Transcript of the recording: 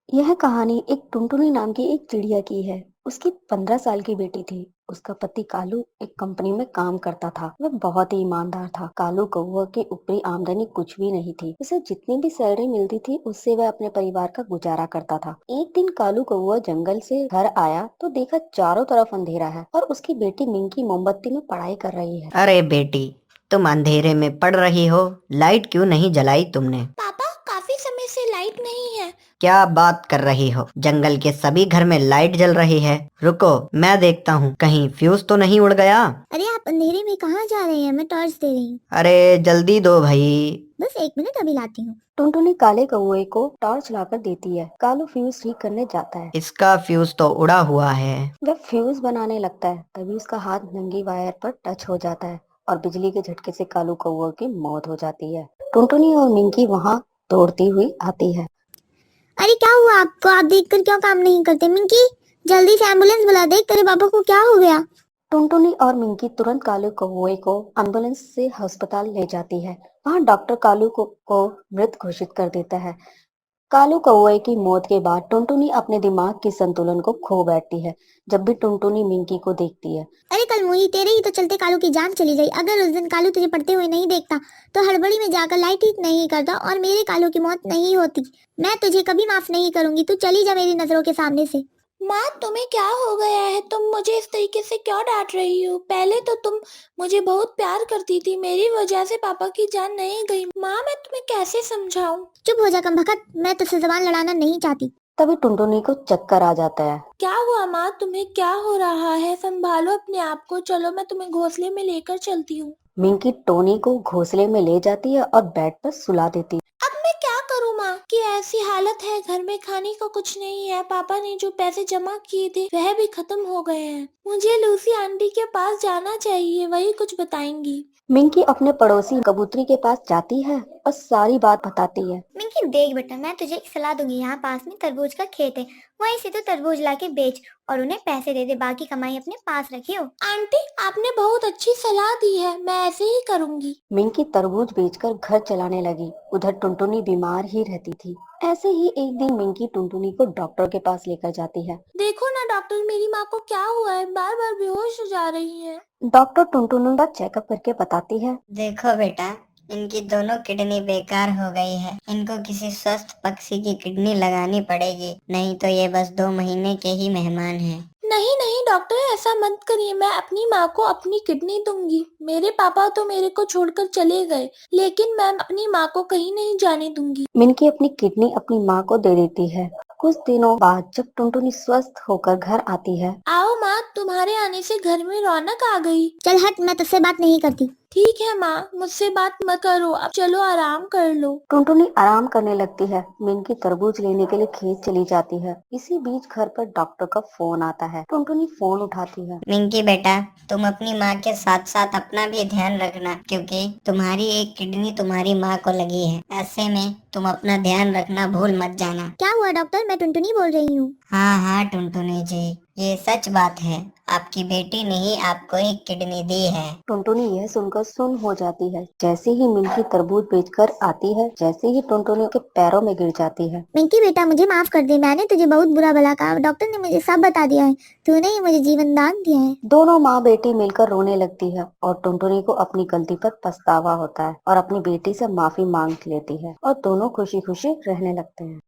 यह कहानी एक टुनटुनी नाम की एक चिड़िया की है। उसकी 15 साल की बेटी थी। उसका पति कालू एक कंपनी में काम करता था। वह बहुत ही ईमानदार था। कालू कौवा की ऊपरी आमदनी कुछ भी नहीं थी। उसे जितनी भी सैलरी मिलती थी उससे वह अपने परिवार का गुजारा करता था। एक दिन कालू कौवा जंगल से घर आया तो देखा चारों तरफ अंधेरा है और उसकी बेटी मिंकी मोमबत्ती में पढ़ाई कर रही है। अरे बेटी, तुम अंधेरे में पढ़ रही हो, लाइट क्यों नहीं जलाई तुमने? पापा, काफी समय से लाइट नहीं है। क्या बात कर रही हो? जंगल के सभी घर में लाइट जल रही है। रुको, मैं देखता हूँ, कहीं फ्यूज तो नहीं उड़ गया। अरे आप अंधेरे में कहाँ जा रहे हैं? मैं टॉर्च दे रही हूँ। अरे जल्दी दो भाई। बस 1 मिनट, अभी लाती हूँ। टुनटुनी काले कौवे को टॉर्च लाकर देती है। कालू फ्यूज ठीक करने जाता है। इसका फ्यूज तो उड़ा हुआ है। वह फ्यूज बनाने लगता है, तभी उसका हाथ नंगी वायर पर टच हो जाता है और बिजली के झटके से कालू कौवा की मौत हो जाती है। टुनटुनी और मिंकी वहां दौड़ती हुई आती है। अरे क्या हुआ आपको? आप देखकर क्यों काम नहीं करते? मिंकी, जल्दी से एम्बुलेंस बुला दे। तेरे पापा को क्या हो गया? टुनटुनी और मिंकी तुरंत कालू कौवे को एम्बुलेंस से अस्पताल ले जाती है। वहां डॉक्टर कालू को मृत घोषित कर देता है। कालू कौवे की मौत के बाद टुनटुनी अपने दिमाग के संतुलन को खो बैठती है। जब भी टुनटुनी मिंकी को देखती है। अरे कल मुही, तेरे ही तो चलते कालू की जान चली गई। अगर उस दिन कालू तुझे पढ़ते हुए नहीं देखता तो हड़बड़ी में जाकर लाइट ठीक नहीं करता और मेरे कालू की मौत नहीं होती। मैं तुझे कभी माफ नहीं करूंगी। तू चली जा मेरी नजरों के सामने से। माँ, तुम्हें क्या हो गया है? तुम मुझे इस तरीके से क्यों डांट रही हो? पहले तो तुम मुझे बहुत प्यार करती थी। मेरी वजह से पापा की जान नहीं गई। माँ, मैं तुम्हें कैसे समझाऊं? चुप हो जा कमबख्त, मैं तुझसे जबान लड़ाना नहीं चाहती। तभी टुनटुनी को चक्कर आ जाता है। क्या हुआ माँ? तुम्हें क्या हो रहा है? संभालो अपने आप को। चलो, मैं तुम्हें घोंसले में लेकर चलती हूँ। मिंकी टोनी को घोंसले में ले जाती है और बेड पर सुला देती है। अब मैं क्या करूँ माँ कि ऐसी हालत है, घर में खाने का कुछ नहीं है। पापा ने जो पैसे जमा किए थे वह भी खत्म हो गए हैं। मुझे लूसी आंटी के पास जाना चाहिए, वही कुछ बताएंगी। मिंकी अपने पड़ोसी कबूतरी के पास जाती है और सारी बात बताती है। मिंकी देख बेटा, मैं तुझे एक सलाह दूंगी। यहाँ पास में तरबूज का खेत है, वहीं से तो तरबूज लाके बेच और उन्हें पैसे दे दे। बाकी कमाई अपने पास रखियो। आंटी, आपने बहुत अच्छी सलाह दी है, मैं ऐसे ही करूंगी। मिंकी तरबूज बेचकर घर चलाने लगी। उधर टुनटुनी बीमार ही रहती थी। ऐसे ही एक दिन मिंकी टुनटुनी को डॉक्टर के पास लेकर जाती है। देखो ना डॉक्टर, मेरी माँ को क्या हुआ है? बार बार बेहोश हो जा रही है। डॉक्टर टुनटुनी का चेकअप करके बताती है। देखो बेटा, इनकी दोनों किडनी बेकार हो गई है। इनको किसी स्वस्थ पक्षी की किडनी लगानी पड़ेगी, नहीं तो ये बस 2 महीने के ही मेहमान हैं। नहीं नहीं डॉक्टर, ऐसा मत करिए। मैं अपनी माँ को अपनी किडनी दूंगी। मेरे पापा तो मेरे को छोड़कर चले गए, लेकिन मैं अपनी माँ को कहीं नहीं जाने दूंगी। मिंकी अपनी किडनी अपनी माँ को दे देती है। कुछ दिनों बाद जब टुनटुनी स्वस्थ होकर घर आती है। आओ माँ, तुम्हारे आने से घर में रौनक आ गई। चल हट, मैं तुझसे बात नहीं करती। ठीक है माँ, मुझसे बात मत करो। अब चलो आराम कर लो। टुनटुनी आराम करने लगती है। मिंकी तरबूज लेने के लिए खेत चली जाती है। इसी बीच घर पर डॉक्टर का फोन आता है। टुनटुनी फोन उठाती है। मिंकी बेटा, तुम अपनी माँ के साथ साथ अपना भी ध्यान रखना, क्योंकि तुम्हारी एक किडनी तुम्हारी माँ को लगी है। ऐसे में तुम अपना ध्यान रखना भूल मत जाना। क्या हुआ डॉक्टर? मैं टुनटुनी बोल रही हूँ। हाँ हाँ टुनटुनी जी, ये सच बात है। आपकी बेटी ने ही आपको एक किडनी दी है। टुनटुनी यह सुनकर सुन हो जाती है। जैसे ही मिंकी तरबूज बेचकर आती है, जैसे ही टुनटुनी के पैरों में गिर जाती है। मिंकी बेटा, मुझे माफ कर दे। मैंने तुझे बहुत बुरा भला कहा। डॉक्टर ने मुझे सब बता दिया है। तूने ही मुझे जीवन दान दिया है। दोनों माँ बेटी मिलकर रोने लगती है और टुनटुनी को अपनी गलती पर पछतावा होता है और अपनी बेटी से माफी मांग लेती है और दोनों खुशी खुशी रहने लगते हैं।